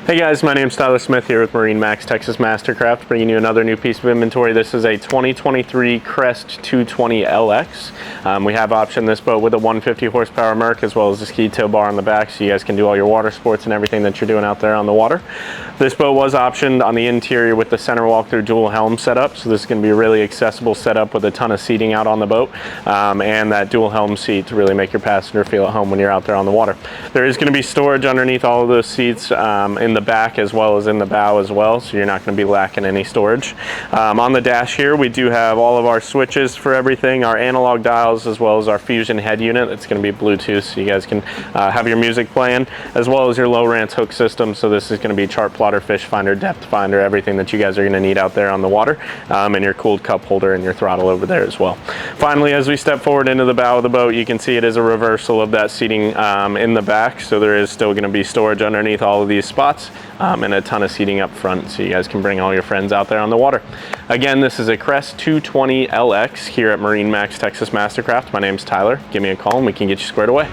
Hey guys, my name's Tyler Smith here with MarineMax Texas MasterCraft, bringing you another new piece of inventory. This is a 2023 Crest CLA220LX. We have optioned this boat with a 150 horsepower Merc as well as a ski tow bar on the back, so you guys can do all your water sports and everything that you're doing out there on the water. This boat was optioned on the interior with the center walk-through dual helm setup, so this is going to be a really accessible setup with a ton of seating out on the boat, and that dual helm seat to really make your passenger feel at home when you're out there on the water. There is going to be storage underneath all of those seats in the back as well as in the bow as well, so you're not going to be lacking any storage. On the dash here we do have all of our switches for everything, our analog dials as well as our fusion head unit. It's going to be Bluetooth, so you guys can have your music playing, as well as your low rance hook system. So this is going to be chart plotter, fish finder, depth finder, everything that you guys are going to need out there on the water, and your cooled cup holder and your throttle over there as well. Finally, as we step forward into the bow of the boat, you can see it is a reversal of that seating in the back, so there is still going to be storage underneath all of these spots, and a ton of seating up front, so you guys can bring all your friends out there on the water. Again, this is a Crest 220LX here at MarineMax Texas MasterCraft. My name's Tyler. Give me a call and we can get you squared away.